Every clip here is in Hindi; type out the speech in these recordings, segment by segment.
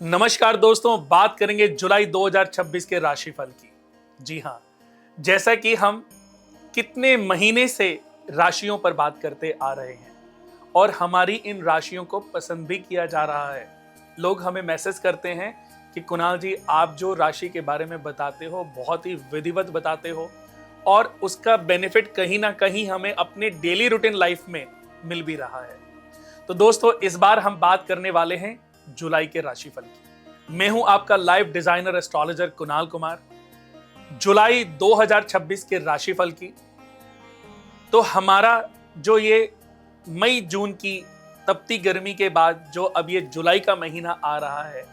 नमस्कार दोस्तों, बात करेंगे जुलाई 2026 के राशिफल की। जी हाँ, जैसा कि हम कितने महीने से राशियों पर बात करते आ रहे हैं और हमारी इन राशियों को पसंद भी किया जा रहा है। लोग हमें मैसेज करते हैं कि कुणाल जी, आप जो राशि के बारे में बताते हो बहुत ही विधिवत बताते हो और उसका बेनिफिट कहीं ना कहीं हमें अपने डेली रूटीन लाइफ में मिल भी रहा है। तो दोस्तों, इस बार हम बात करने वाले हैं जुलाई के राशिफल की। मैं हूं आपका live designer astrologer Kunal Kumar. जुलाई 2026 के राशिफल की तो हमारा जो ये मई जून की तपती गर्मी के बाद जो अब ये जुलाई का महीना आ रहा है,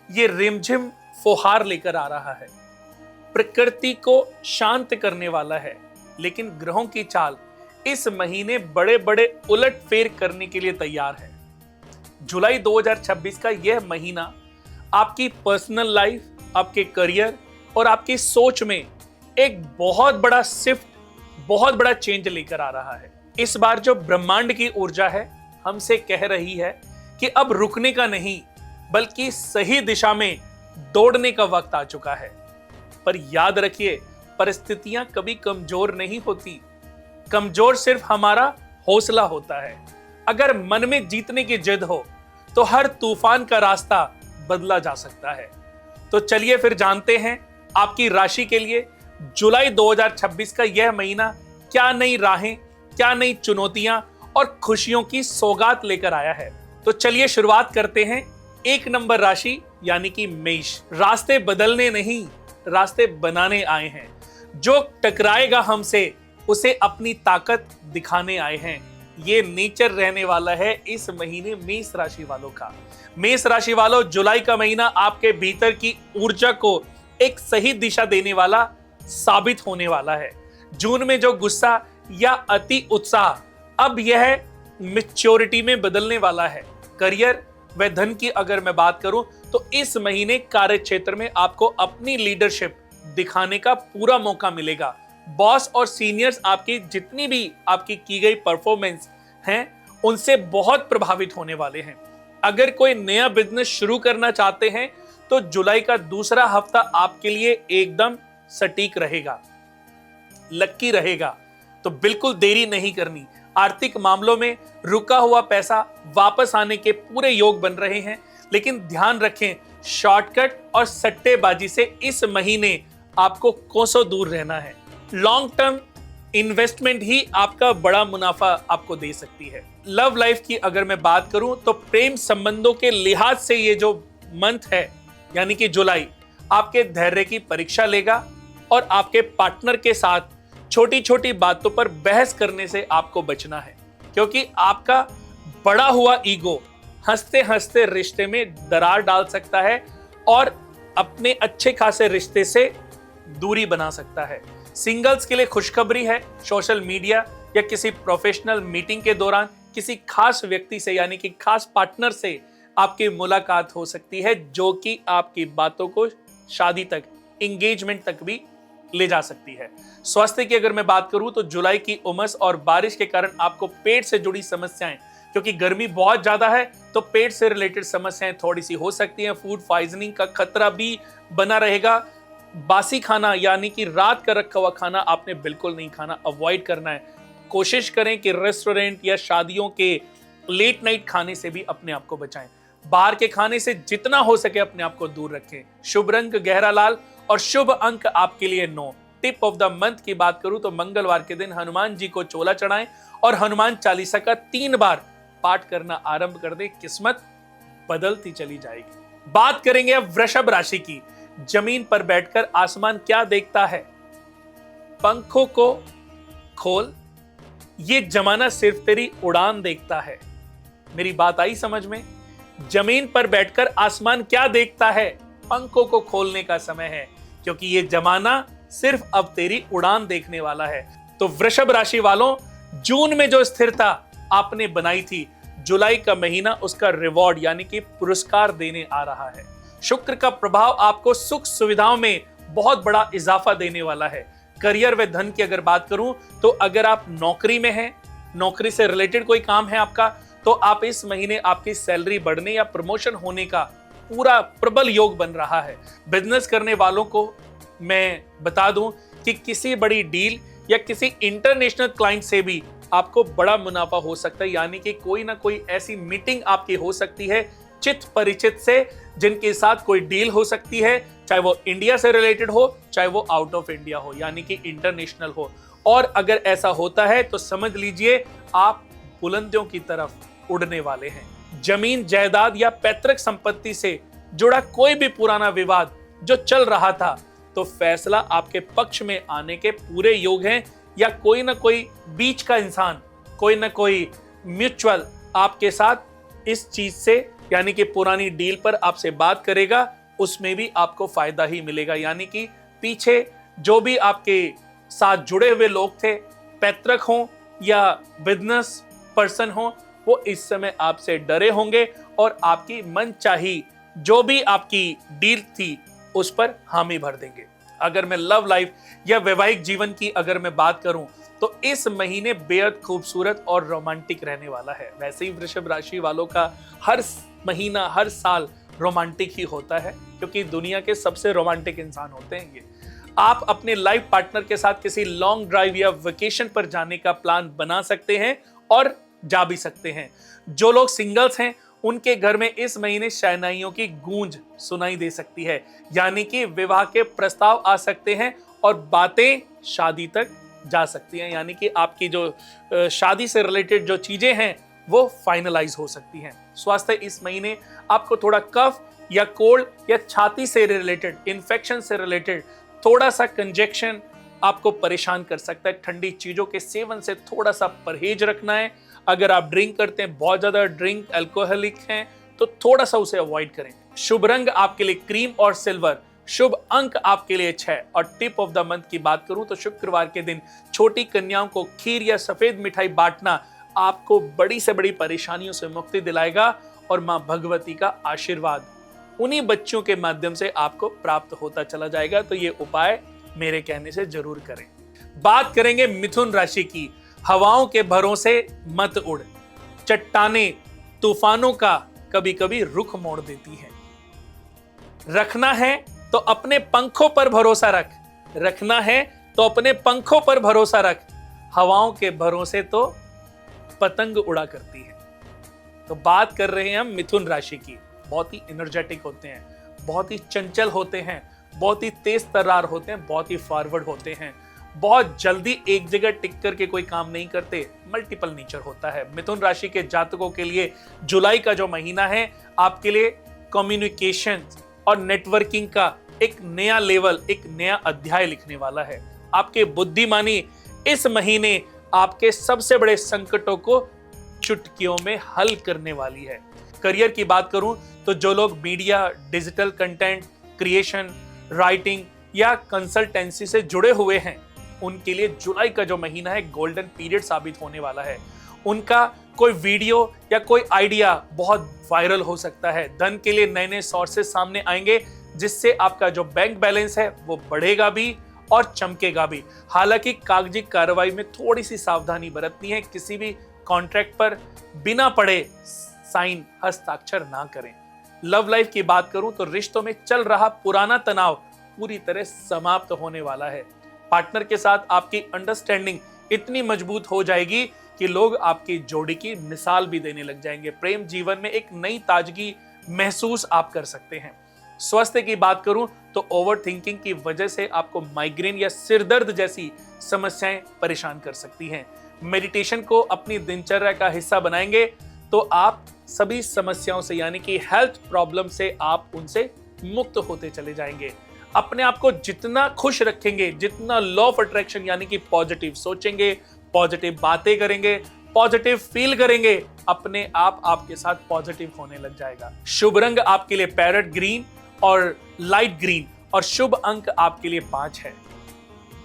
ये रिमझिम फुहार लेकर आ रहा है। प्रकृति को शांत करने वाला है, लेकिन ग्रहों की चाल इस महीने बड़े बड़े उलटफेर करने के लिए तैयार है। जुलाई 2026 का यह महीना आपकी पर्सनल लाइफ, आपके करियर और आपकी सोच में एक बहुत बड़ा शिफ्ट, बहुत बड़ा चेंज लेकर आ रहा है। इस बार जो ब्रह्मांड की ऊर्जा है हमसे कह रही है कि अब रुकने का नहीं बल्कि सही दिशा में दौड़ने का वक्त आ चुका है। पर याद रखिए, परिस्थितियां कभी कमजोर नहीं होती, कमजोर सिर्फ हमारा हौसला होता है। अगर मन में जीतने की जिद हो तो हर तूफान का रास्ता बदला जा सकता है। तो चलिए फिर जानते हैं आपकी राशि के लिए जुलाई 2026 का यह महीना क्या नई राहें, क्या नई चुनौतियां और खुशियों की सौगात लेकर आया है। तो चलिए शुरुआत करते हैं 1 नंबर राशि यानी कि मेष। रास्ते बदलने नहीं, रास्ते बनाने आए हैं। जो टकराएगा हमसे उसे अपनी ताकत दिखाने आए हैं। ये नेचर रहने वाला है इस महीने मेष राशि वालों का। मेष राशि वालों, जुलाई का महीना आपके भीतर की ऊर्जा को एक सही दिशा देने वाला साबित होने वाला है। जून में जो गुस्सा या अति उत्साह अब यह मैच्योरिटी में बदलने वाला है। करियर व धन की अगर मैं बात करूं तो इस महीने कार्य क्षेत्र में आपको अपनी लीडरशिप दिखाने का पूरा मौका मिलेगा। बॉस और सीनियर्स आपकी जितनी भी आपकी की गई परफॉर्मेंस हैं उनसे बहुत प्रभावित होने वाले हैं। अगर कोई नया बिजनेस शुरू करना चाहते हैं तो जुलाई का दूसरा हफ्ता आपके लिए एकदम सटीक रहेगा, लक्की रहेगा। तो बिल्कुल देरी नहीं करनी। आर्थिक मामलों में रुका हुआ पैसा वापस आने के पूरे योग बन रहे हैं, लेकिन ध्यान रखें, शॉर्टकट और सट्टेबाजी से इस महीने आपको कोसों दूर रहना है। लॉन्ग टर्म इन्वेस्टमेंट ही आपका बड़ा मुनाफा आपको दे सकती है। लव लाइफ की अगर मैं बात करूं तो प्रेम संबंधों के लिहाज से ये जो मंथ है यानी कि जुलाई, आपके धैर्य की परीक्षा लेगा और आपके पार्टनर के साथ छोटी छोटी बातों पर बहस करने से आपको बचना है, क्योंकि आपका बड़ा हुआ ईगो हंसते हंसते रिश्ते में दरार डाल सकता है और अपने अच्छे खासे रिश्ते से दूरी बना सकता है। सिंगल्स के लिए खुशखबरी है, सोशल मीडिया या किसी प्रोफेशनल मीटिंग के दौरान किसी खास व्यक्ति से यानी कि खास पार्टनर से आपकी मुलाकात हो सकती है, जो कि आपकी बातों को शादी तक, एंगेजमेंट तक भी ले जा सकती है। स्वास्थ्य की अगर मैं बात करूं तो जुलाई की उमस और बारिश के कारण आपको पेट से जुड़ी समस्याएं, क्योंकि गर्मी बहुत ज्यादा है तो पेट से रिलेटेड समस्याएं थोड़ी सी हो सकती हैं। फूड पॉइजनिंग का खतरा भी बना रहेगा। बासी खाना यानी कि रात का रखा हुआ खाना आपने बिल्कुल नहीं खाना, अवॉइड करना है। कोशिश करें कि रेस्टोरेंट या शादियों के लेट नाइट खाने से भी अपने आप को बचाएं। बाहर के खाने से जितना हो सके अपने आप को दूर रखें। शुभ रंग गहरा लाल और शुभ अंक आपके लिए 9। टिप ऑफ द मंथ की बात करूं तो मंगलवार के दिन हनुमान जी को चोला चढ़ाएं और हनुमान चालीसा का 3 बार पाठ करना आरंभ कर दें। किस्मत बदलती चली जाएगी। बात करेंगे अब वृषभ राशि की। जमीन पर बैठकर आसमान क्या देखता है? पंखों को खोल, ये जमाना सिर्फ तेरी उड़ान देखता है। मेरी बात आई समझ में? जमीन पर बैठकर आसमान क्या देखता है? पंखों को खोलने का समय है, क्योंकि ये जमाना सिर्फ अब तेरी उड़ान देखने वाला है। तो वृषभ राशि वालों, जून में जो स्थिरता आपने बनाई थी, जुलाई का महीना उसका रिवॉर्ड यानी कि पुरस्कार देने आ रहा है। शुक्र का प्रभाव आपको सुख सुविधाओं में बहुत बड़ा इजाफा देने वाला है। करियर व धन की अगर बात करूं तो अगर आप नौकरी में हैं, नौकरी से रिलेटेड कोई काम है आपका, तो आप इस महीने आपकी सैलरी बढ़ने या प्रमोशन होने का पूरा प्रबल योग बन रहा है। बिजनेस करने वालों को मैं बता दूं कि किसी बड़ी डील या किसी इंटरनेशनल क्लाइंट से भी आपको बड़ा मुनाफा हो सकता है, यानी कि कोई ना कोई ऐसी मीटिंग आपकी हो सकती है चित परिचित से, जिनके साथ कोई डील हो सकती है, चाहे वो इंडिया से रिलेटेड हो, चाहे वो आउट ऑफ इंडिया हो, यानी कि इंटरनेशनल हो। और अगर ऐसा होता है तो समझ लीजिए आप बुलंदियों की तरफ उड़ने वाले हैं। जमीन जायदाद या पैतृक संपत्ति से जुड़ा कोई भी पुराना विवाद जो चल रहा था, तो फैसला आपके पक्ष में आने के पूरे योग हैं, या कोई ना कोई बीच का इंसान, कोई ना कोई म्यूचुअल आपके साथ इस चीज से, यानी कि पुरानी डील पर आपसे बात करेगा, उसमें भी आपको फायदा ही मिलेगा। यानी कि पीछे जो भी आपके साथ जुड़े हुए लोग थे, पैतृक हों या बिजनेस पर्सन हो, वो इस समय आपसे डरे होंगे और आपकी मनचाही जो भी आपकी डील थी उस पर हामी भर देंगे। अगर मैं लव लाइफ या वैवाहिक जीवन की अगर मैं बात करूं तो इस महीने बेहद खूबसूरत और रोमांटिक रहने वाला है। वैसे ही वृषभ राशि वालों का हर महीना हर साल रोमांटिक ही होता है, क्योंकि दुनिया के सबसे रोमांटिक इंसान होते हैं ये। आप अपने लाइफ पार्टनर के साथ किसी लॉन्ग ड्राइव या वेकेशन पर जाने का प्लान बना सकते हैं और जा भी सकते हैं। जो लोग सिंगल्स हैं उनके घर में इस महीने शहनाइयों की गूंज सुनाई दे सकती है, यानी कि विवाह के प्रस्ताव आ सकते हैं और बातें शादी तक जा सकती हैं, यानी कि आपकी जो शादी से रिलेटेड जो चीजें हैं वो फाइनलाइज हो सकती हैं। स्वास्थ्य इस महीने आपको थोड़ा कफ या कोल्ड या छाती से रिलेटेड इन्फेक्शन से रिलेटेड थोड़ा सा कंजेक्शन आपको परेशान कर सकता है। ठंडी चीजों के सेवन से थोड़ा सा परहेज रखना है। अगर आप ड्रिंक करते हैं, बहुत ज्यादा ड्रिंक अल्कोहलिक हैं, तो थोड़ा सा उसे अवॉइड करें। शुभ रंग आपके लिए क्रीम और सिल्वर। शुभ अंक आपके लिए 6 और टिप ऑफ द मंथ की बात करूं तो शुक्रवार के दिन छोटी कन्याओं को खीर या सफेद मिठाई बांटना आपको बड़ी से बड़ी परेशानियों से मुक्ति दिलाएगा और मां भगवती का आशीर्वाद उन्हीं बच्चों के माध्यम से आपको प्राप्त होता चला जाएगा। तो ये उपाय मेरे कहने से जरूर करें। बात करेंगे मिथुन राशि की। हवाओं के भरोसे मत उड़, चट्टानें तूफानों का कभी कभी रुख मोड़ देती हैं। रखना है तो अपने पंखों पर भरोसा रख, रखना है तो अपने पंखों पर भरोसा रख। हवाओं के भरोसे तो पतंग उड़ा करती है। तो बात कर रहे हैं हम मिथुन राशि की। बहुत ही एनर्जेटिक होते हैं, बहुत ही चंचल होते हैं, बहुत ही तेज तर्रार होते हैं, बहुत ही फॉरवर्ड होते हैं, बहुत जल्दी एक जगह टिक करके कोई काम नहीं करते, मल्टीपल नेचर होता है। मिथुन राशि के जातकों के लिए जुलाई का जो महीना है आपके लिए कम्युनिकेशन और नेटवर्किंग का एक नया लेवल, एक नया अध्याय लिखने वाला है। आपके बुद्धिमानी इस महीने आपके सबसे बड़े संकटों को चुटकियों में हल करने वाली है। करियर की बात करूं तो जो लोग media, digital content creation, writing या कंसल्टेंसी से जुड़े हुए हैं, उनके लिए जुलाई का जो महीना है गोल्डन पीरियड साबित होने वाला है। उनका कोई वीडियो या कोई आइडिया बहुत वायरल हो सकता है। धन के लिए नए नए सोर्सेस सामने आएंगे, जिससे आपका जो बैंक बैलेंस है वो बढ़ेगा भी और चमकेगा भी। हालांकि कागजी कार्रवाई में थोड़ी सी सावधानी बरतनी है। किसी भी कॉन्ट्रैक्ट पर बिना पढ़े साइन हस्ताक्षर ना करें। लव लाइफ की बात करूं तो रिश्तों में चल रहा पुराना तनाव पूरी तरह समाप्त होने वाला है। पार्टनर के साथ आपकी अंडरस्टैंडिंग इतनी मजबूत हो जाएगी कि लोग आपकी जोड़ी की मिसाल भी देने लग जाएंगे। प्रेम जीवन में एक नई ताजगी महसूस आप कर सकते हैं। स्वास्थ्य की बात करूं तो ओवर थिंकिंग की वजह से आपको माइग्रेन या सिरदर्द जैसी समस्याएं परेशान कर सकती हैं। मेडिटेशन को अपनी दिनचर्या का हिस्सा बनाएंगे तो आप सभी समस्याओं से, यानी कि हेल्थ प्रॉब्लम से आप उनसे मुक्त होते चले जाएंगे। अपने आप को जितना खुश रखेंगे, जितना लॉ ऑफ अट्रैक्शन यानी कि पॉजिटिव सोचेंगे, पॉजिटिव बातें करेंगे, पॉजिटिव फील करेंगे, अपने आप आपके साथ पॉजिटिव होने लग जाएगा। शुभ रंग आपके लिए पैरेट ग्रीन और लाइट ग्रीन और शुभ अंक आपके लिए 5 है।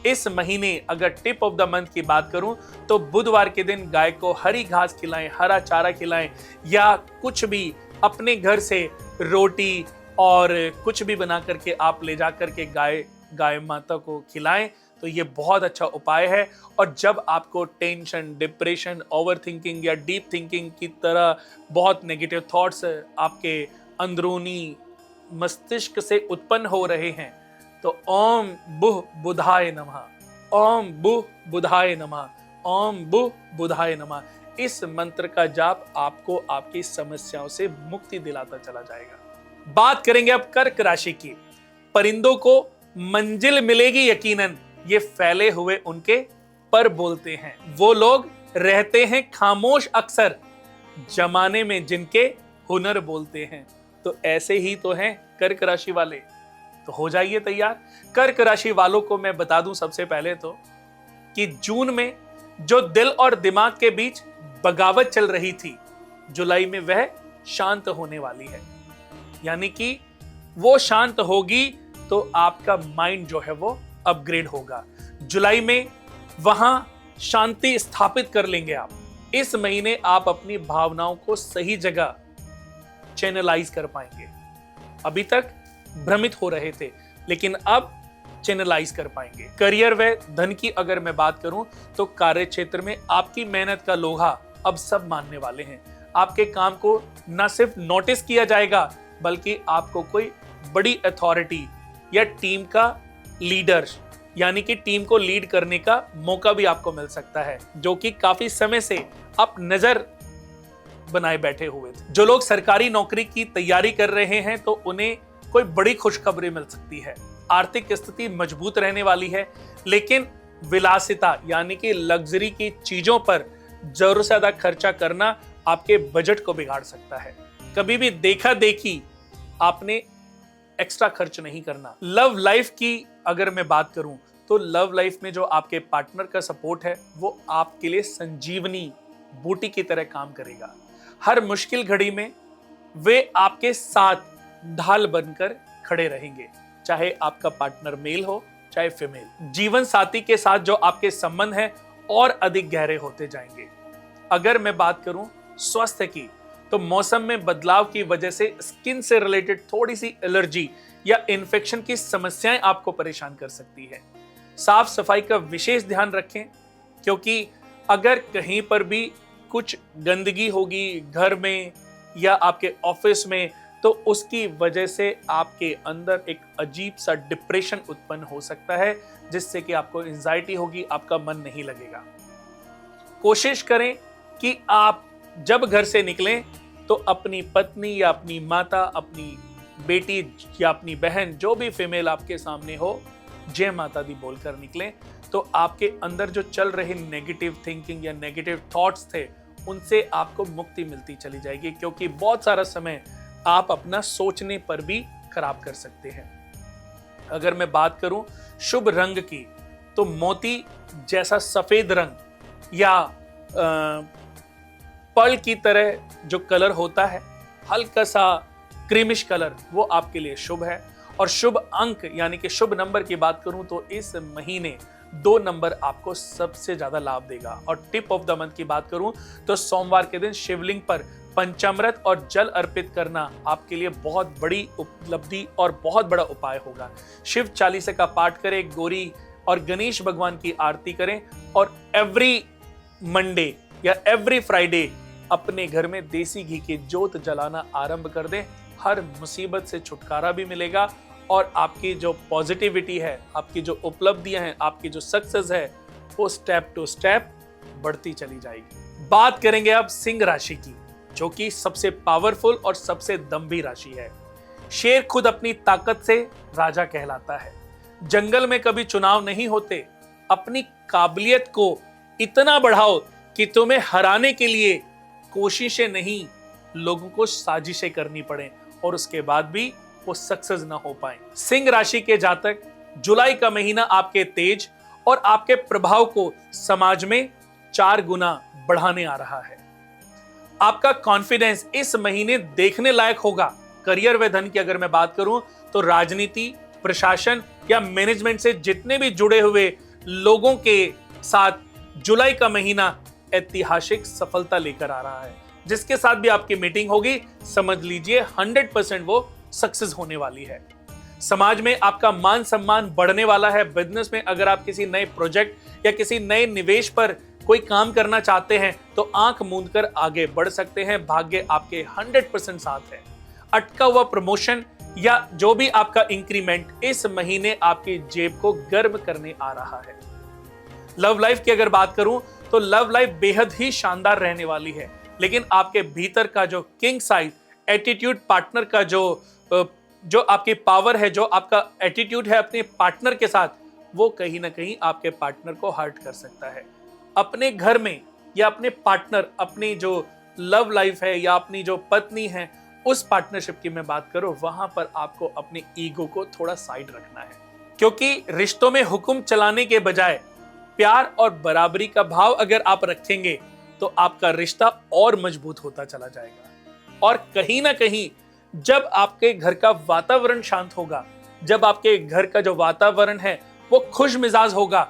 इस महीने अगर टिप ऑफ द मंथ की बात करूं तो बुधवार के दिन गाय को हरी घास खिलाएं, हरा चारा खिलाएं, या कुछ भी अपने घर से रोटी और कुछ भी बना करके आप ले जा करके गाय माता को खिलाएं, तो ये बहुत अच्छा उपाय है। और जब आपको टेंशन, डिप्रेशन, ओवर थिंकिंग या डीप थिंकिंग की तरह बहुत नेगेटिव थॉट्स आपके अंदरूनी मस्तिष्क से उत्पन्न हो रहे हैं, तो ओम बुह बुधाय नमः, ओम बुह बुधाय नमः, ओम बुह बुधाय नमः, इस मंत्र का जाप आपको आपकी समस्याओं से मुक्ति दिलाता चला जाएगा। बात करेंगे अब कर्क राशि की। परिंदों को मंजिल मिलेगी यकीनन, ये फैले हुए उनके पर बोलते हैं। वो लोग रहते हैं खामोश अक्सर, जमाने में जिनके हुनर बोलते हैं। तो ऐसे ही तो हैं कर्क राशि वाले। तो हो जाइए तैयार। कर्क राशि वालों को मैं बता दूं सबसे पहले तो कि जून में जो दिल और दिमाग के बीच बगावत चल रही थी, जुलाई में वह शांत होने वाली है। यानी कि वो शांत होगी तो आपका माइंड जो है वो अपग्रेड होगा। जुलाई में वहां शांति स्थापित कर लेंगे आप। इस महीने आप अपनी भावनाओं को सही जगह चैनलाइज कर पाएंगे। अभी तक भ्रमित हो रहे थे, लेकिन अब चैनलाइज कर पाएंगे। करियर व धन की अगर मैं बात करूं तो कार्य क्षेत्र में आपकी मेहनत का लोहा अब सब मानने वाले हैं। आपके काम को न सिर्फ नोटिस किया जाएगा, बल्कि आपको कोई बड़ी अथॉरिटी या टीम का लीडर, यानी कि टीम को लीड करने का मौका भी आपको मिल सकता है, जो कि काफी समय से आप नजर बनाए बैठे हुए थे। जो लोग सरकारी नौकरी की तैयारी कर रहे हैं तो उन्हें कोई बड़ी खुशखबरी मिल सकती है। आर्थिक स्थिति मजबूत रहने वाली है, लेकिन विलासिता यानी कि लग्जरी की चीजों पर जरूर से ज्यादा खर्चा करना आपके बजट को बिगाड़ सकता है। कभी भी देखा देखी आपने एक्स्ट्रा खर्च नहीं करना। लव लाइफ की अगर मैं बात करूं तो लव लाइफ में जो आपके पार्टनर का सपोर्ट है वो आपके लिए संजीवनी बूटी की तरह काम करेगा। हर मुश्किल घड़ी में वे आपके साथ ढाल बनकर खड़े रहेंगे, चाहे आपका पार्टनर मेल हो चाहे फीमेल। जीवन साथी के साथ जो आपके संबंध हैं और अधिक गहरे होते जाएंगे। अगर मैं बात करूं स्वास्थ्य की तो मौसम में बदलाव की वजह से स्किन से रिलेटेड थोड़ी सी एलर्जी या इन्फेक्शन की समस्याएं आपको परेशान कर सकती है। साफ सफाई का विशेष ध्यान रखें, क्योंकि अगर कहीं पर भी कुछ गंदगी होगी घर में या आपके ऑफिस में, तो उसकी वजह से आपके अंदर एक अजीब सा डिप्रेशन उत्पन्न हो सकता है, जिससे कि आपको एंजाइटी होगी, आपका मन नहीं लगेगा। कोशिश करें कि आप जब घर से निकलें तो अपनी पत्नी या अपनी माता, अपनी बेटी या अपनी बहन, जो भी फीमेल आपके सामने हो, जय माता दी बोलकर निकलें। तो आपके अंदर जो चल रहे नेगेटिव थिंकिंग या नेगेटिव थॉट्स थे, उनसे आपको मुक्ति मिलती चली जाएगी, क्योंकि बहुत सारा समय आप अपना सोचने पर भी खराब कर सकते हैं। अगर मैं बात करूं शुभ रंग की तो मोती जैसा सफेद रंग या पर्ल की तरह जो कलर होता है, हल्का सा क्रीमिश कलर, वो आपके लिए शुभ है। और शुभ अंक यानी कि शुभ नंबर की बात करूं तो इस महीने 2 नंबर आपको सबसे ज्यादा लाभ देगा। और टिप ऑफ द मंथ की बात करूं तो सोमवार के दिन शिवलिंग पर पंचामृत और जल अर्पित करना आपके लिए बहुत बड़ी उपलब्धि और बहुत बड़ा उपाय होगा। शिव चालीसा का पाठ करें, गौरी और गणेश भगवान की आरती करें, और एवरी मंडे या एवरी फ्राइडे अपने घर में देसी घी की जोत जलाना आरंभ कर दें। हर मुसीबत से छुटकारा भी मिलेगा और आपकी जो पॉजिटिविटी है, आपकी जो उपलब्धियां हैं, आपकी जो सक्सेस है, वो स्टेप टू स्टेप बढ़ती चली जाएगी। बात करेंगे अब सिंह राशि की, जो कि सबसे पावरफुल और सबसे दम्भी राशि है। शेर खुद अपनी ताकत से राजा कहलाता है। जंगल में कभी चुनाव नहीं होते। अपनी काबिलियत को इतना बढ़ाओ कि तुम्हें हराने के लिए कोशिशें नहीं, लोगों को साजिशें करनी पड़े और उसके बाद भी वो सक्सेस ना हो पाए। सिंह राशि के जातक, जुलाई का महीना आपके तेज और आपके प्रभाव को समाज में 4 गुना बढ़ाने आ रहा है। आपका कॉन्फिडेंस इस महीने देखने लायक होगा। करियर व धन की अगर मैं बात करूं तो राजनीति, प्रशासन या मैनेजमेंट से जितने भी जुड़े हुए लोगों के साथ जुलाई का महीना ऐतिहासिक सफलता लेकर आ रहा है। जिसके साथ भी आपकी मीटिंग होगी, समझ लीजिए 100% वो सक्सेस होने वाली है। समाज में आपका मान सम्मान बढ़ने वाला है। बिजनेस में अगर आप किसी नए प्रोजेक्ट या किसी नए निवेश पर कोई काम करना चाहते हैं तो आंख मूंद कर आगे बढ़ सकते हैं। भाग्य आपके 100% साथ है। अटका हुआ प्रमोशन या जो भी आपका इंक्रीमेंट इस महीने आपकी जेब को गर्म करने आ रहा है। लव लाइफ की अगर बात करूं तो लव लाइफ बेहद ही शानदार रहने वाली है, लेकिन आपके भीतर का जो किंग साइज एटीट्यूड पार्टनर का जो आपकी पावर है, जो आपका एटीट्यूड है अपने पार्टनर के साथ, वो कहीं ना कहीं आपके पार्टनर को हर्ट कर सकता है। अपने घर में या अपने पार्टनर, अपनी जो लव लाइफ है या अपनी जो पत्नी है, उस पार्टनरशिप की मैं बात करूं, वहां पर आपको अपने ईगो को थोड़ा साइड रखना है, क्योंकि रिश्तों में हुक्म चलाने के बजाय प्यार और बराबरी का भाव अगर आप रखेंगे तो आपका रिश्ता और मजबूत होता चला जाएगा। और कहीं ना कहीं जब आपके घर का वातावरण शांत होगा, जब आपके घर का जो वातावरण है वो खुश मिजाज होगा,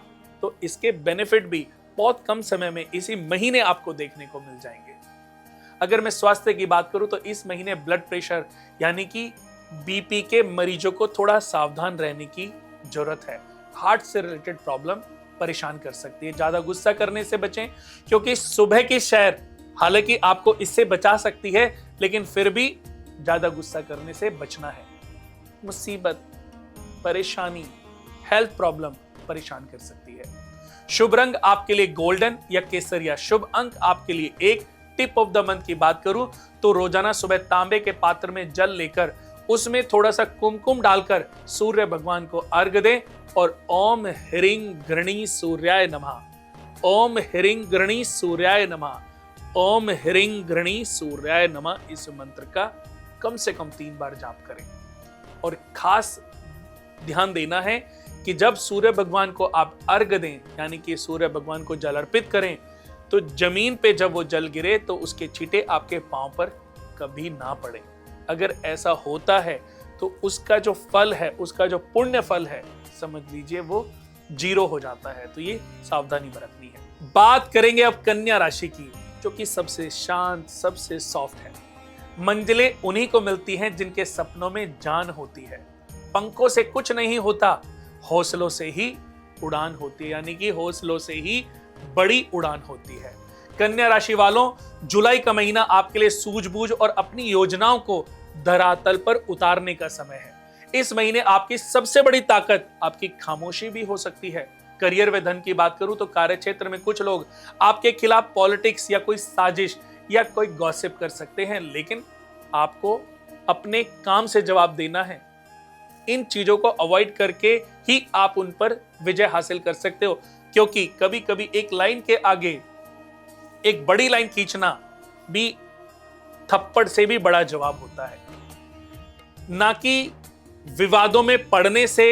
तो इसके बेनिफिट भी बहुत कम समय में इसी महीने आपको देखने को मिल जाएंगे। अगर मैं स्वास्थ्य की बात करूं तो इस महीने ब्लड प्रेशर यानी कि बीपी के मरीजों को थोड़ा सावधान रहने की जरूरत है। हार्ट से रिलेटेड प्रॉब्लम परेशान कर सकती है। ज्यादा गुस्सा करने से बचें, क्योंकि सुबह की सैर हालांकि आपको इससे बचा सकती है, लेकिन फिर भी ज्यादा गुस्सा करने से बचना है। मुसीबत, परेशानी, हेल्थ प्रॉब्लम परेशान कर सकती है। शुभ रंग आपके लिए गोल्डन या केसरिया। शुभ अंक आपके लिए 1। टिप ऑफ द मंथ की बात करूं तो रोजाना सुबह तांबे के पात्र में जल लेकर उसमें थोड़ा सा कुमकुम डालकर सूर्य भगवान को अर्घ दें और ओम ह्रीं गृणी सूर्याय नमः, ओम ह्रीं गृणी सूर्याय नमः, ओम ह्रीं गृणी सूर्याय नमः, इस मंत्र का कम से कम 3 बार जाप करें। और खास ध्यान देना है कि जब सूर्य भगवान को आप अर्घ दें, यानी कि सूर्य भगवान को जल अर्पित करें, तो जमीन पे जब वो जल गिरे तो उसके छींटे आपके पांव पर कभी ना पड़े। अगर ऐसा होता है तो उसका जो फल है, उसका जो पुण्य फल है, समझ लीजिए वो 0 हो जाता है। तो ये सावधानी बरतनी है। बात करेंगे अब कन्या राशि की, जो कि सबसे शांत, सबसे सॉफ्ट है। मंजिलें उन्हीं को मिलती हैं जिनके सपनों में जान होती है। पंखों से कुछ नहीं होता, हौसलों से ही उड़ान होती है, यानी कि हौसलों से ही बड़ी उड़ान होती है। कन्या राशि वालों, जुलाई का महीना आपके लिए सूझबूझ और अपनी योजनाओं को धरातल पर उतारने का समय है। इस महीने आपकी सबसे बड़ी ताकत आपकी खामोशी भी हो सकती है। करियर व धन की बात करूं तो कार्य क्षेत्र में कुछ लोग आपके खिलाफ पॉलिटिक्स या कोई साजिश या कोई गॉसिप कर सकते हैं, लेकिन आपको अपने काम से जवाब देना है। इन चीजों को अवॉइड करके ही आप उन पर विजय हासिल कर सकते हो, क्योंकि कभी कभी एक लाइन के आगे एक बड़ी लाइन खींचना भी थप्पड़ से भी बड़ा जवाब होता है। ना कि विवादों में पड़ने से,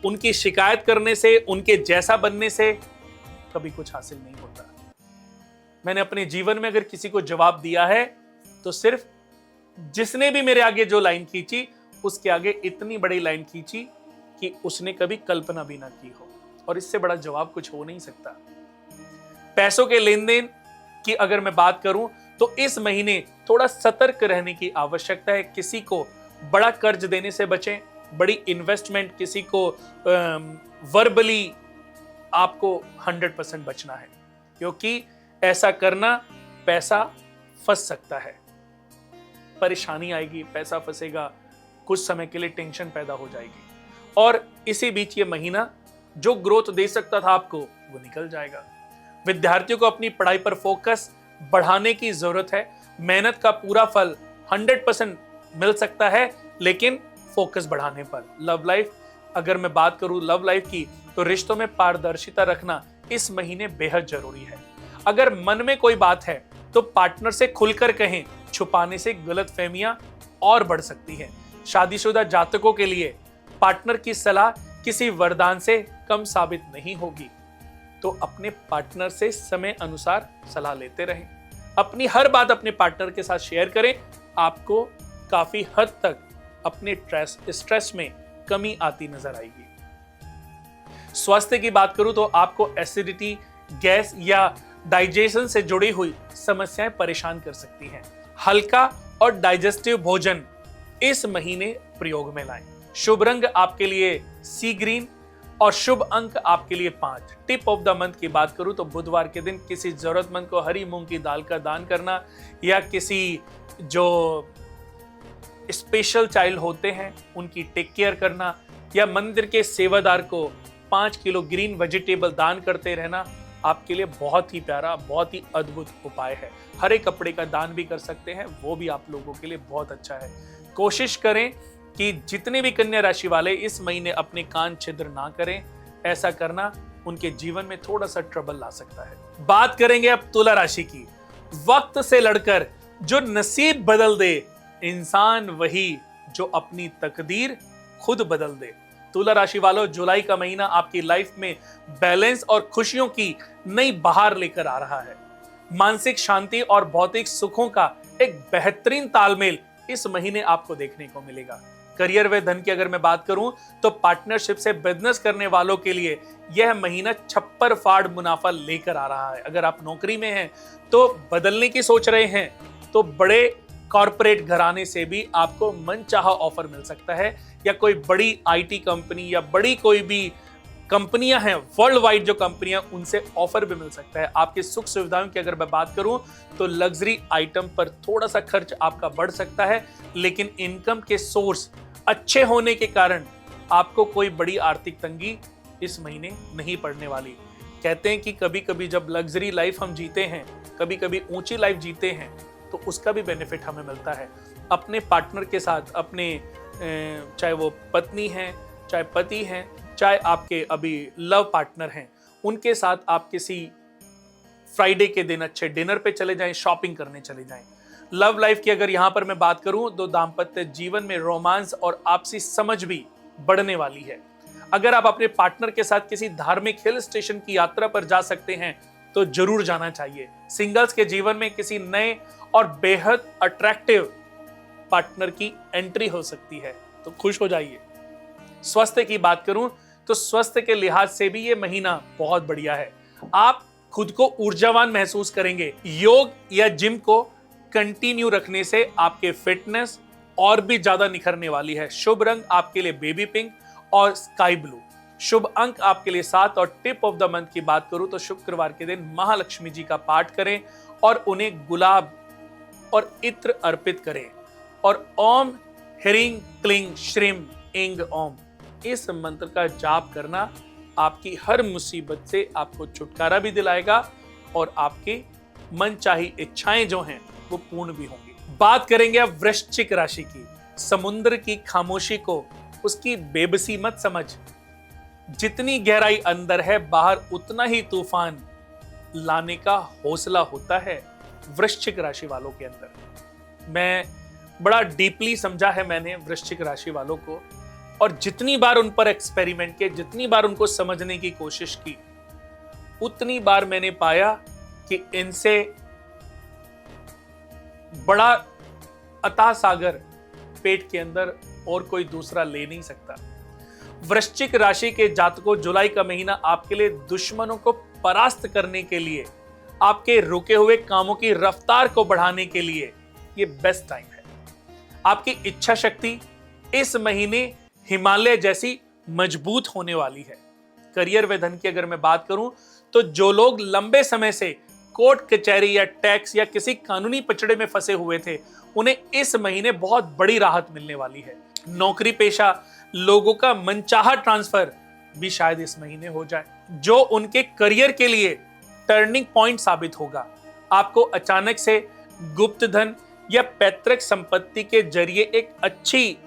उनकी शिकायत करने से, उनके जैसा बनने से कभी कुछ हासिल नहीं होता। मैंने अपने जीवन में अगर किसी को जवाब दिया है तो सिर्फ जिसने भी मेरे आगे जो लाइन खींची, उसके आगे इतनी बड़ी लाइन खींची कि उसने कभी कल्पना भी ना की हो, और इससे बड़ा जवाब कुछ हो नहीं सकता। पैसों के लेन देन की अगर मैं बात करूं तो इस महीने थोड़ा सतर्क रहने की आवश्यकता है। किसी को बड़ा कर्ज देने से बचें, बड़ी इन्वेस्टमेंट, किसी को वर्बली आपको 100% बचना है, क्योंकि ऐसा करना पैसा फंस सकता है, परेशानी आएगी, पैसा फंसेगा, कुछ समय के लिए टेंशन पैदा हो जाएगी, और इसी बीच ये महीना जो ग्रोथ दे सकता था आपको वो निकल जाएगा। विद्यार्थियों को अपनी पढ़ाई पर फोकस बढ़ाने की जरूरत है। मेहनत का पूरा फल 100% मिल सकता है, लेकिन फोकस बढ़ाने पर। लव लाइफ, अगर मैं बात करूं लव लाइफ की, तो रिश्तों में पारदर्शिता रखना इस महीने बेहद जरूरी है। अगर मन में कोई बात है तो पार्टनर से खुलकर कहें, छुपाने से गलतफहमियां और बढ़ सकती हैं। शादीशुदा जातकों के लिए पार्टनर की सलाह किसी वरदान से कम साबित नहीं होगी, तो अपने पार्टनर से समय अनुसार सलाह लेते रहें। अपनी हर बात अपने पार्टनर के साथ शेयर करें। आपको काफी हद तक अपने स्ट्रेस में कमी आती नजर आएगी। स्वास्थ्य की बात करूं तो आपको एसिडिटी, गैस या डाइजेशन से जुड़ी हुई समस्याएं परेशान कर सकती हैं। हल्का और डाइजेस्टिव भोजन इस महीने प्रयोग में लाएं। शुभ रंग आपके लिए सी ग्रीन और शुभ अंक आपके लिए 5। टिप ऑफ द मंथ की बात करूं तो बुधवार के दिन किसी जरूरतमंद को हरी मूंग की दाल का दान करना, या किसी जो स्पेशल चाइल्ड होते हैं उनकी टेक केयर करना, या मंदिर के सेवादार को 5 किलो ग्रीन वेजिटेबल दान करते रहना आपके लिए बहुत ही प्यारा, बहुत ही अद्भुत उपाय है। हरे कपड़े का दान भी कर सकते हैं, वो भी आप लोगों के लिए बहुत अच्छा है। कोशिश करें कि जितने भी कन्या राशि वाले इस महीने अपने कान छिद्र ना करें, ऐसा करना उनके जीवन में थोड़ा सा ट्रबल ला सकता है। बात करेंगे अब तुला राशि की। वक्त से लड़कर जो नसीब बदल दे, इंसान वही जो अपनी तकदीर खुद बदल दे। तुला राशि वालों, जुलाई का महीना आपकी लाइफ में बैलेंस और खुशियों की नई बहार लेकर आ रहा है। मानसिक शांति और भौतिक सुखों का एक बेहतरीन तालमेल इस महीने आपको देखने को मिलेगा। करियर व धन की अगर मैं बात करूं तो पार्टनरशिप से बिजनेस करने वालों के लिए यह महीना छप्पर फाड़ मुनाफा लेकर आ रहा है। अगर आप नौकरी में हैं तो बदलने की सोच रहे हैं तो बड़े कॉर्पोरेट घराने से भी आपको मनचाहा ऑफर मिल सकता है, या कोई बड़ी आईटी कंपनी या बड़ी कोई भी कंपनियां हैं वर्ल्ड वाइड जो कंपनियां, उनसे ऑफर भी मिल सकता है। आपकी सुख सुविधाओं की अगर मैं बात करूं तो लग्जरी आइटम पर थोड़ा सा खर्च आपका बढ़ सकता है, लेकिन इनकम के सोर्स अच्छे होने के कारण आपको कोई बड़ी आर्थिक तंगी इस महीने नहीं पड़ने वाली। कहते हैं कि कभी कभी जब लग्जरी लाइफ हम जीते हैं, कभी कभी ऊंची लाइफ जीते हैं, तो उसका भी बेनिफिट हमें मिलता है। अपने पार्टनर के साथ, अपने चाहे वो पत्नी हैं, चाहे पति हैं, चाहे आपके अभी लव पार्टनर हैं, उनके साथ आप किसी फ्राइडे के दिन अच्छे डिनर पे चले जाएं, शॉपिंग करने चले जाएं। लव लाइफ की अगर यहां पर मैं बात करूं तो दाम्पत्य जीवन में रोमांस और आपसी समझ भी बढ़ने वाली है। अगर आप अपने पार्टनर के साथ किसी धार्मिक हिल स्टेशन की यात्रा पर जा सकते हैं तो जरूर जाना चाहिए। सिंगल्स के जीवन में किसी नए और बेहद अट्रैक्टिव पार्टनर की एंट्री हो सकती है, तो खुश हो जाइए। स्वास्थ्य की बात करूं तो स्वास्थ्य के लिहाज से भी ये महीना बहुत बढ़िया है। आप खुद को ऊर्जावान महसूस करेंगे। योग या जिम को कंटिन्यू रखने से आपके फिटनेस और भी ज्यादा निखरने वाली है। शुभ रंग आपके लिए बेबी पिंक और स्काई ब्लू। शुभ अंक आपके लिए 7 और टिप ऑफ द मंथ की बात करूं तो शुक्रवार के दिन महालक्ष्मी जी का पाठ करें और उन्हें गुलाब और इत्र अर्पित करें, और ओम ह्रीं क्लीं श्रीं इंग ओम इस मंत्र का जाप करना आपकी हर मुसीबत से आपको छुटकारा भी दिलाएगा और आपकी मनचाही इच्छाएं जो हैं वो पूर्ण भी होंगी। बात करेंगे अब वृश्चिक राशि की। समुद्र की खामोशी को उसकी बेबसी मत समझ। जितनी गहराई अंदर है, बाहर उतना ही तूफान लाने का हौसला होता है वृश्चिक राशि वालों के अंदर। मैं बड़ा डीपली समझा है मैंने वृश्चिक राशि वालों को, और जितनी बार उन पर एक्सपेरिमेंट किए, जितनी बार उनको समझने की कोशिश की, उतनी बार मैंने पाया कि इनसे बड़ा अथाह सागर पेट के अंदर और कोई दूसरा ले नहीं सकता। वृश्चिक राशि के जातकों, जुलाई का महीना आपके लिए दुश्मनों को परास्त करने के लिए, आपके रुके हुए कामों की रफ्तार को बढ़ाने के लिए ये बेस्ट टाइम है। आपकी इच्छा शक्ति इस महीने हिमालय जैसी मजबूत होने वाली है। करियर व धन की अगर मैं बात करूं तो जो लोग लंबे समय से कोर्ट कचहरी या टैक्स या किसी कानूनी पचड़े में फंसे हुए थे, उन्हें इस महीने बहुत बड़ी राहत मिलने वाली है। नौकरी पेशा लोगों का मनचाहा ट्रांसफर भी शायद इस महीने हो जाए, जो उनके करियर के लिए टर्निंग पॉइंट साबित होगा। आपको अचानक से गुप्त धन या पैतृक संपत्ति के जरिए एक अच्छी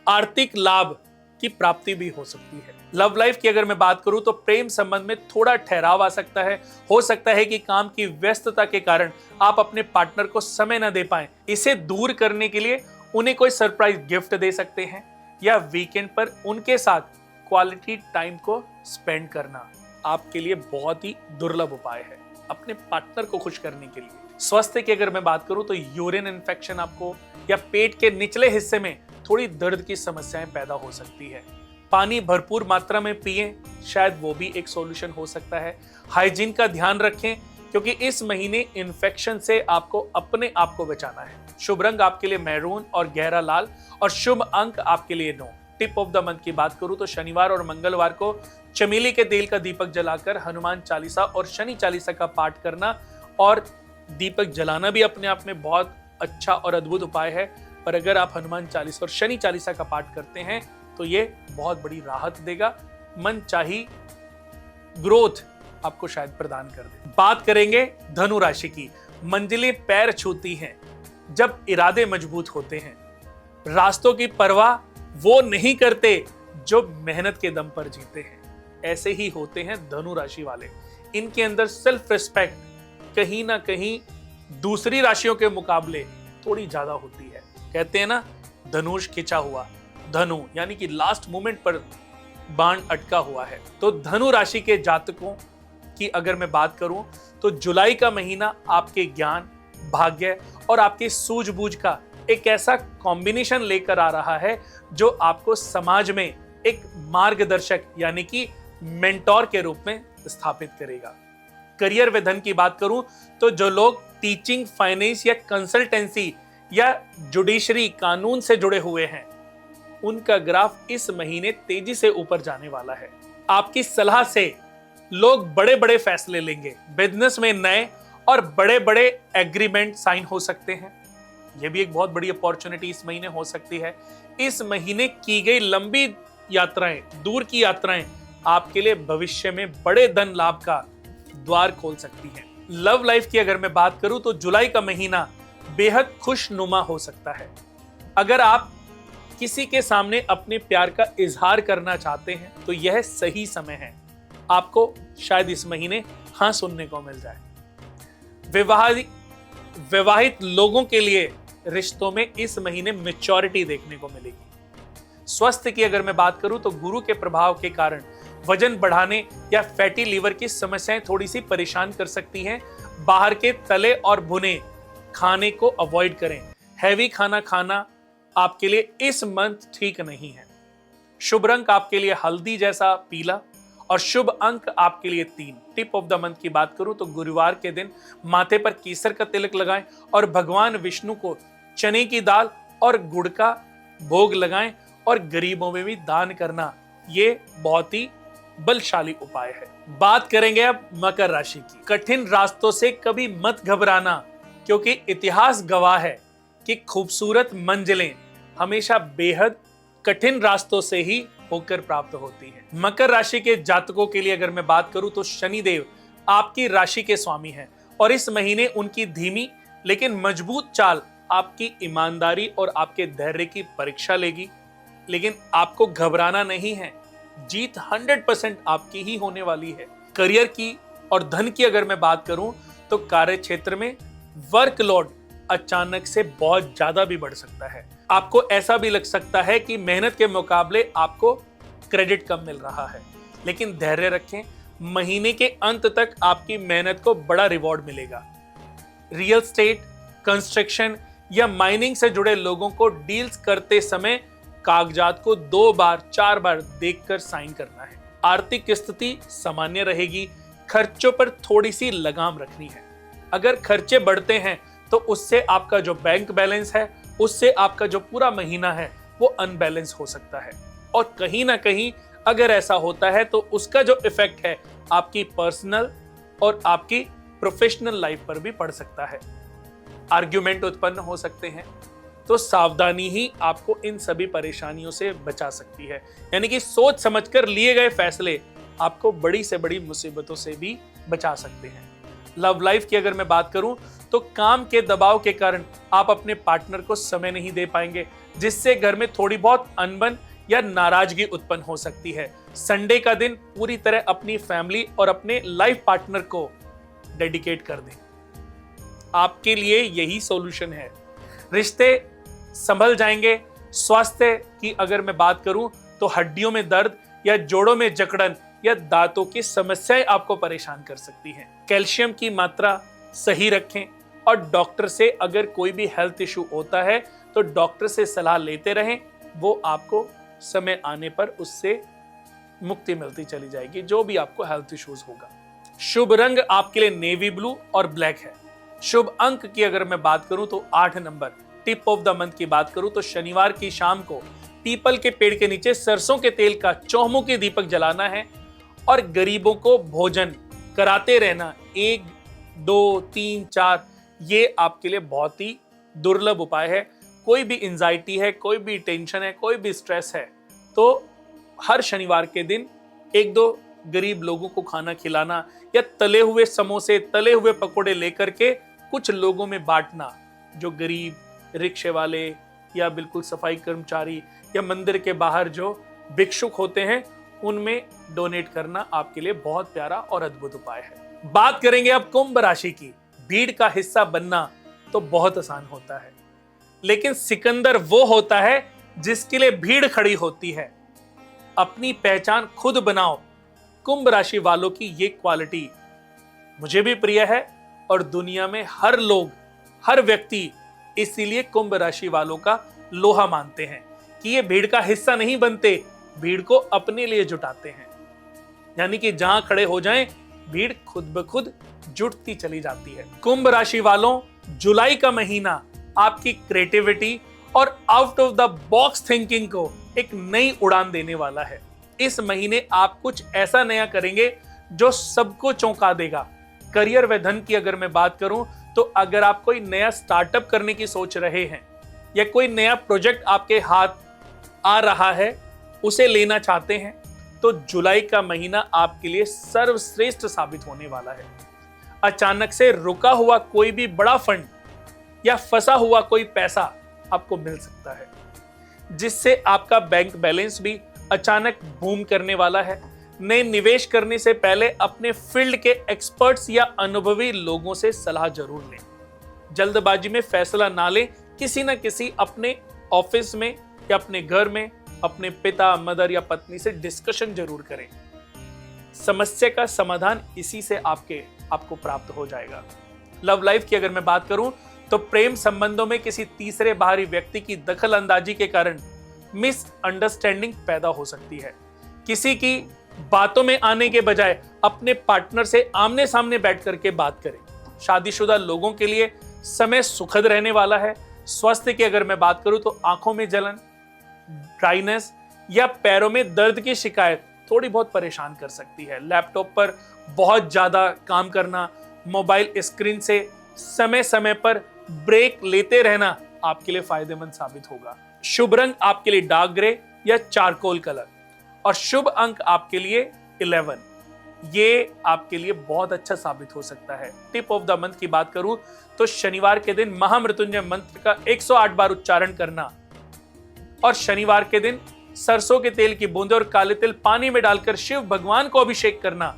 आर्थिक लाभ की प्राप्ति भी हो सकती है। लव लाइफ की अगर मैं बात करूं तो प्रेम संबंध में थोड़ा ठहराव आ सकता है। हो सकता है कि काम की व्यस्तता के कारण आप अपने पार्टनर को समय न दे पाएं। इसे दूर करने के लिए उन्हें कोई सरप्राइज गिफ्ट दे सकते हैं, या वीकेंड पर उनके साथ क्वालिटी टाइम को स्पेंड करना आपके लिए बहुत ही दुर्लभ उपाय है अपने पार्टनर को खुश करने के लिए। स्वास्थ्य की अगर मैं बात करूं तो यूरिन इन्फेक्शन आपको या पेट के निचले हिस्से में थोड़ी दर्द की समस्याएं पैदा हो सकती है। पानी भरपूर मात्रा में पिएं, शायद वो भी एक सॉल्यूशन हो सकता है। हाइजीन का ध्यान रखें क्योंकि इस महीने इन्फेक्शन से आपको अपने आप को बचाना है। शुभ रंग आपके लिए मैरून और गहरा लाल, और शुभ अंक आपके लिए 9। टिप ऑफ द मंथ की बात करूं तो शनिवार और मंगलवार को चमेली के तेल का दीपक जलाकर हनुमान चालीसा और शनि चालीसा का पाठ करना, और दीपक जलाना भी अपने आप में बहुत अच्छा और अद्भुत उपाय है। पर अगर आप हनुमान चालीसा और शनि चालीसा का पाठ करते हैं तो ये बहुत बड़ी राहत देगा, मन चाही ग्रोथ आपको शायद प्रदान कर दे। बात करेंगे धनु राशि की। मंजिलें पैर छूती हैं जब इरादे मजबूत होते हैं। रास्तों की परवाह वो नहीं करते जो मेहनत के दम पर जीते हैं। ऐसे ही होते हैं धनु राशि वाले। इनके अंदर सेल्फ रिस्पेक्ट कहीं ना कहीं दूसरी राशियों के मुकाबले थोड़ी ज्यादा होती है। कहते हैं ना, धनुष खिंचा हुआ, धनु यानी कि लास्ट मोमेंट पर बाण अटका हुआ है। तो धनु राशि के जातकों की अगर मैं बात करूं तो जुलाई का महीना आपके ज्ञान, भाग्य और आपकी सूझबूझ का एक ऐसा कॉम्बिनेशन लेकर आ रहा है जो आपको समाज में एक मार्गदर्शक यानी कि मेंटोर के रूप में स्थापित करेगा। करियर व धन की बात करूं तो जो लोग टीचिंग, फाइनेंस या कंसल्टेंसी या जुडिशरी, कानून से जुड़े हुए हैं, उनका ग्राफ इस महीने तेजी से ऊपर जाने वाला है। आपकी सलाह से लोग बड़े बड़े फैसले लेंगे। बिजनेस में नए और बड़े बड़े एग्रीमेंट साइन हो सकते हैं। यह भी एक बहुत बड़ी अपॉर्चुनिटी इस महीने हो सकती है। इस महीने की गई लंबी यात्राएं, दूर की यात्राएं आपके लिए भविष्य में बड़े धन लाभ का द्वार खोल सकती हैं। लव लाइफ की अगर मैं बात करूं तो जुलाई का महीना बेहद खुशनुमा हो सकता है। अगर आप किसी के सामने अपने प्यार का इजहार करना चाहते हैं तो यह सही समय है। आपको शायद इस महीने हाँ सुनने को मिल जाए। विवाहित लोगों के लिए रिश्तों में इस महीने मैच्योरिटी देखने को मिलेगी। स्वास्थ्य की अगर मैं बात करूं तो गुरु के प्रभाव के कारण वजन बढ़ाने या फैटी लीवर की समस्याएं थोड़ी सी परेशान कर सकती हैं। बाहर के तले और भुने खाने को अवॉइड करें। हैवी खाना खाना आपके लिए इस मंथ ठीक नहीं है। शुभ रंग आपके लिए हल्दी जैसा पीला और शुभ अंक आपके लिए 3। टिप ऑफ द मंथ की बात करूं तो गुरुवार के दिन माथे पर केसर का तिलक लगाएं और भगवान विष्णु को चने की दाल और गुड़ का भोग लगाएं और गरीबों में भी दान करना, ये बहुत ही बलशाली उपाय है। बात करेंगे अब मकर राशि की। कठिन रास्तों से कभी मत घबराना, क्योंकि इतिहास गवाह है कि खूबसूरत मंजिलें हमेशा बेहद कठिन रास्तों से ही होकर प्राप्त होती हैं। मकर राशि के जातकों के लिए अगर मैं बात करूं तो शनिदेव आपकी राशि के स्वामी हैं और इस महीने उनकी धीमी लेकिन मजबूत चाल आपकी ईमानदारी और आपके धैर्य की परीक्षा लेगी। लेकिन आपको घबराना नहीं है, जीत 100% आपकी ही होने वाली है। करियर की और धन की अगर मैं बात करूं तो कार्य क्षेत्र में वर्कलोड अचानक से बहुत ज्यादा भी बढ़ सकता है। आपको ऐसा भी लग सकता है कि मेहनत के मुकाबले आपको क्रेडिट कम मिल रहा है, लेकिन धैर्य रखें। महीने के अंत तक आपकी मेहनत को बड़ा रिवॉर्ड मिलेगा। रियल स्टेट, कंस्ट्रक्शन या माइनिंग से जुड़े लोगों को डील्स करते समय कागजात को 2 बार 4 बार देखकर साइन करना है। आर्थिक स्थिति सामान्य रहेगी। खर्चों पर थोड़ी सी लगाम रखनी है। अगर खर्चे बढ़ते हैं तो उससे आपका जो बैंक बैलेंस है, उससे आपका जो पूरा महीना है वो अनबैलेंस हो सकता है। और कहीं ना कहीं अगर ऐसा होता है तो उसका जो इफेक्ट है आपकी पर्सनल और आपकी प्रोफेशनल लाइफ पर भी पड़ सकता है। आर्ग्यूमेंट उत्पन्न हो सकते हैं, तो सावधानी ही आपको इन सभी परेशानियों से बचा सकती है। यानी कि सोच समझकर लिए गए फैसले आपको बड़ी से बड़ी मुसीबतों से भी बचा सकते हैं। लव लाइफ की अगर मैं बात करूं तो काम के दबाव के कारण आप अपने पार्टनर को समय नहीं दे पाएंगे, जिससे घर में थोड़ी बहुत अनबन या नाराजगी उत्पन्न हो सकती है। संडे का दिन पूरी तरह अपनी फैमिली और अपने लाइफ पार्टनर को डेडिकेट कर दें। आपके लिए यही सॉल्यूशन है। रिश्ते संभल जाएंगे। स्वास्थ्य की अगर मैं बात करूं तो हड्डियों में दर्द या जोड़ों में जकड़न या दांतों की समस्याएं आपको परेशान कर सकती हैं। कैल्शियम की मात्रा सही रखें और डॉक्टर से अगर कोई भी हेल्थ इशू होता है तो डॉक्टर से सलाह लेते रहें। वो आपको समय आने पर उससे मुक्ति मिलती चली जाएगी, जो भी आपको हेल्थ इश्यूज होगा। शुभ रंग आपके लिए नेवी ब्लू और ब्लैक है। शुभ अंक की अगर मैं बात करूं तो 8 number. Tip of the month की बात करूं तो शनिवार की शाम को पीपल के पेड़ के नीचे सरसों के तेल का चौमुखी दीपक जलाना है और गरीबों को भोजन कराते रहना। 1, 2, 3, 4 ये आपके लिए बहुत ही दुर्लभ उपाय है। कोई भी एंजाइटी है, कोई भी टेंशन है, कोई भी स्ट्रेस है, तो हर शनिवार के दिन एक दो गरीब लोगों को खाना खिलाना या तले हुए समोसे, तले हुए पकोड़े लेकर के कुछ लोगों में बांटना, जो गरीब, रिक्शे वाले या बिल्कुल सफाई कर्मचारी या मंदिर के बाहर जो भिक्षुक होते हैं, उनमें डोनेट करना आपके लिए बहुत प्यारा और अद्भुत उपाय है। बात करेंगे अब कुंभ राशि की। भीड़ का हिस्सा बनना तो बहुत आसान होता है, लेकिन सिकंदर वो होता है जिसके लिए भीड़ खड़ी होती है। अपनी पहचान खुद बनाओ। कुंभ राशि वालों की ये क्वालिटी मुझे भी प्रिय है और दुनिया में हर लोग, हर व्यक्ति इसीलिए कुंभ राशि वालों का लोहा मानते हैं कि ये भीड़ का हिस्सा नहीं बनते, भीड़ को अपने लिए जुटाते हैं। यानी कि जहां खड़े हो जाएं, भीड़ खुद ब खुद जुटती चली जाती है। कुंभ राशि वालों, जुलाई का महीना आपकी क्रिएटिविटी और out of the box thinking को एक नई उड़ान देने वाला है। इस महीने आप कुछ ऐसा नया करेंगे जो सबको चौंका देगा। करियर व धन की अगर मैं बात करूं, तो अगर आप कोई नया स्टार्टअप करने की सोच रहे हैं या कोई नया प्रोजेक्ट आपके हाथ आ रहा है, उसे लेना चाहते हैं, तो जुलाई का महीना आपके लिए सर्वश्रेष्ठ साबित होने वाला है। अचानक से रुका हुआ कोई भी बड़ा फंड या फंसा हुआ कोई पैसा आपको मिल सकता है, जिससे आपका बैंक बैलेंस भी अचानक बूम करने वाला है। नए निवेश करने से पहले अपने फील्ड के एक्सपर्ट्स या अनुभवी लोगों से सलाह जरूर लें। जल्दबाजी में फैसला ना लें। किसी न किसी अपने ऑफिस में या अपने घर में अपने पिता, मदर या पत्नी से डिस्कशन जरूर करें। समस्या का समाधान इसी से आपको प्राप्त हो जाएगा। लव लाइफ की अगर मैं बात करूं, तो प्रेम संबंधों में किसी तीसरे बाहरी व्यक्ति की दखल अंदाजी के कारण मिसअंडरस्टैंडिंग पैदा हो सकती है। किसी की बातों में आने के बजाय अपने पार्टनर से आमने सामने बैठ करके बात करें। शादीशुदा लोगों के लिए समय सुखद रहने वाला है। स्वास्थ्य की अगर मैं बात करूं, तो आंखों में जलन, ड्राइनेस या पैरों में दर्द की शिकायत थोड़ी बहुत परेशान कर सकती है। लैपटॉप पर बहुत ज्यादा काम करना, मोबाइल स्क्रीन से समय समय पर ब्रेक लेते रहना आपके लिए फायदेमंद साबित होगा। शुभ रंग आपके लिए डार्क ग्रे या चारकोल कलर और शुभ अंक आपके लिए 11। ये आपके लिए बहुत अच्छा साबित हो सकता है। टिप ऑफ द मंथ की बात करूं, तो शनिवार के दिन महामृत्युंजय मंत्र का 108 बार उच्चारण करना और शनिवार के दिन सरसों के तेल की बूंदें और काले तिल पानी में डालकर शिव भगवान को अभिषेक करना,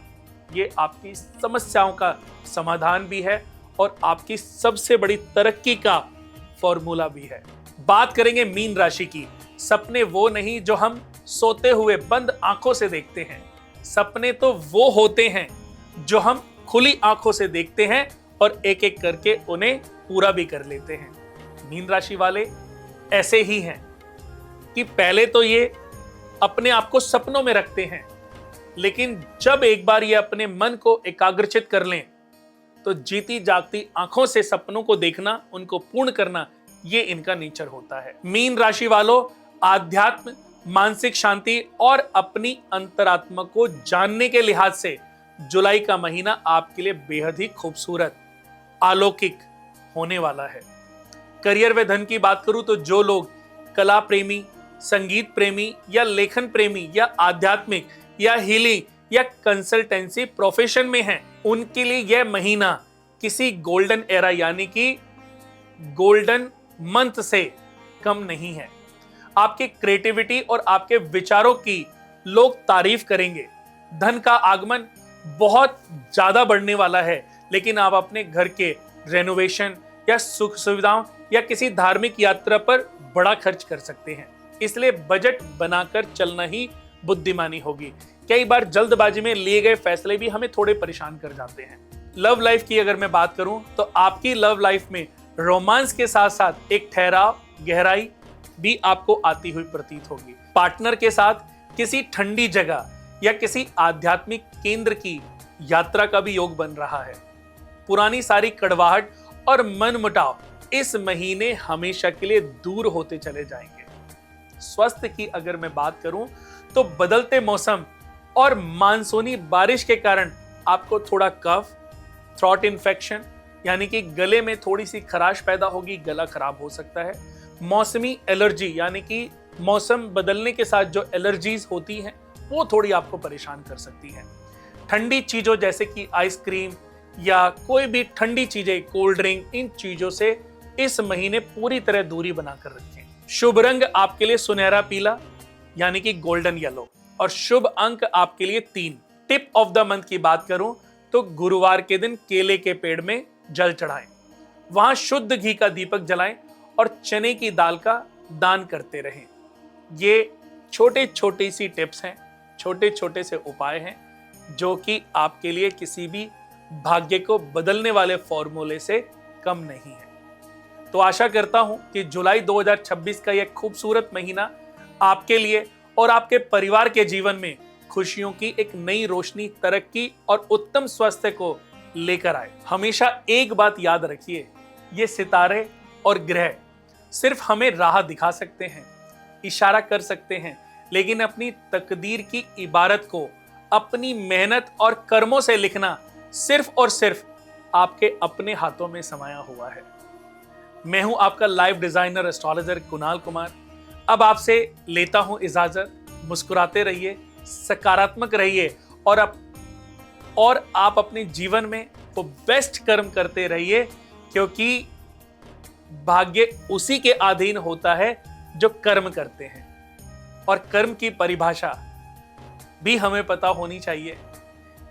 ये आपकी समस्याओं का समाधान भी है और आपकी सबसे बड़ी तरक्की का फॉर्मूला भी है। बात करेंगे मीन राशि की। सपने वो नहीं जो हम सोते हुए बंद आंखों से देखते हैं, सपने तो वो होते हैं जो हम खुली आंखों से देखते हैं और एक एक करके उन्हें पूरा भी कर लेते हैं। मीन राशि वाले ऐसे ही हैं कि पहले तो ये अपने आप को सपनों में रखते हैं, लेकिन जब एक बार ये अपने मन को एकाग्रचित कर लें, तो जीती जागती आंखों से सपनों को देखना, उनको पूर्ण करना, ये इनका नेचर होता है। मीन राशि वालों, आध्यात्म, मानसिक शांति और अपनी अंतरात्मा को जानने के लिहाज से जुलाई का महीना आपके लिए बेहद ही खूबसूरत, अलौकिक होने वाला है। करियर व धन की बात करूं, तो जो लोग कला प्रेमी, संगीत प्रेमी या लेखन प्रेमी या आध्यात्मिक या हीलिंग या कंसल्टेंसी प्रोफेशन में हैं, उनके लिए यह महीना किसी गोल्डन एरा यानी कि गोल्डन मंथ से कम नहीं है। आपकी क्रिएटिविटी और आपके विचारों की लोग तारीफ करेंगे। धन का आगमन बहुत ज्यादा बढ़ने वाला है, लेकिन आप अपने घर के रेनोवेशन या सुख सुविधाओं या किसी धार्मिक यात्रा पर बड़ा खर्च कर सकते हैं। इसलिए बजट बनाकर चलना ही बुद्धिमानी होगी। कई बार जल्दबाजी में लिए गए फैसले भी हमें थोड़े परेशान कर जाते हैं। लव लाइफ की अगर मैं बात करूं, तो आपकी लव लाइफ में रोमांस के साथ साथ एक ठहराव, गहराई भी आपको आती हुई प्रतीत होगी। पार्टनर के साथ किसी ठंडी जगह या किसी आध्यात्मिक केंद्र की यात्रा का भी योग बन रहा है। पुरानी सारी कड़वाहट और मनमुटाव इस महीने हमेशा के लिए दूर होते चले जाएंगे। स्वास्थ्य की अगर मैं बात करूं, तो बदलते मौसम और मानसूनी बारिश के कारण आपको थोड़ा कफ, थ्रोट इन्फेक्शन यानी कि गले में थोड़ी सी खराश पैदा होगी, गला खराब हो सकता है। मौसमी एलर्जी यानी कि मौसम बदलने के साथ जो एलर्जीज होती हैं वो थोड़ी आपको परेशान कर सकती हैं। ठंडी चीजों जैसे कि आइसक्रीम या कोई भी ठंडी चीजें, कोल्ड ड्रिंक, इन चीजों से इस महीने पूरी तरह दूरी बनाकर रखें। शुभ रंग आपके लिए सुनहरा पीला यानी कि गोल्डन येलो, और शुभ अंक आपके लिए 3। टिप ऑफ द मंथ की बात करूं तो गुरुवार के दिन केले के पेड़ में जल चढ़ाएं, वहां शुद्ध घी का दीपक जलाएं और चने की दाल का दान करते रहें। ये छोटे छोटी सी टिप्स हैं, छोटे छोटे से उपाय हैं जो कि आपके लिए किसी भी भाग्य को बदलने वाले फॉर्मूले से कम नहीं है। तो आशा करता हूं कि जुलाई 2026 का यह खूबसूरत महीना आपके लिए और आपके परिवार के जीवन में खुशियों की एक नई रोशनी, तरक्की और उत्तम स्वास्थ्य को लेकर आए। हमेशा एक बात याद रखिए, ये सितारे और ग्रह सिर्फ हमें राह दिखा सकते हैं, इशारा कर सकते हैं, लेकिन अपनी तकदीर की इबारत को अपनी मेहनत और कर्मों से लिखना सिर्फ और सिर्फ आपके अपने हाथों में समाया हुआ है। मैं हूं आपका live designer astrologer Kunal Kumar. अब आपसे लेता हूं इजाजत। मुस्कुराते रहिए, सकारात्मक रहिए और आप अपने जीवन में वो बेस्ट कर्म करते रहिए, क्योंकि भाग्य उसी के अधीन होता है जो कर्म करते हैं। और कर्म की परिभाषा भी हमें पता होनी चाहिए।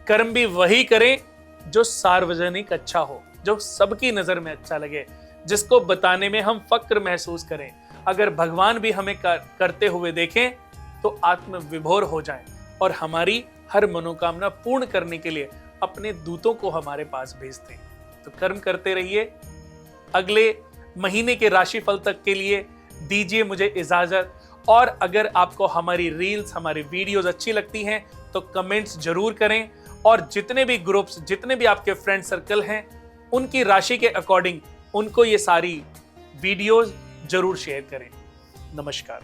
कर्म भी वही करें जो सार्वजनिक अच्छा हो, जो सबकी नजर में अच्छा लगे, जिसको बताने में हम फक्र महसूस करें। अगर भगवान भी हमें करते हुए देखें तो आत्मविभोर हो जाएं और हमारी हर मनोकामना पूर्ण करने के लिए अपने दूतों को हमारे पास भेजते हैं। तो कर्म करते रहिए। अगले महीने के राशिफल तक के लिए दीजिए मुझे इजाजत। और अगर आपको हमारी रील्स, हमारी वीडियोस अच्छी लगती हैं तो कमेंट्स जरूर करें, और जितने भी ग्रुप्स, जितने भी आपके फ्रेंड सर्कल हैं, उनकी राशि के अकॉर्डिंग उनको ये सारी वीडियोस जरूर शेयर करें। नमस्कार।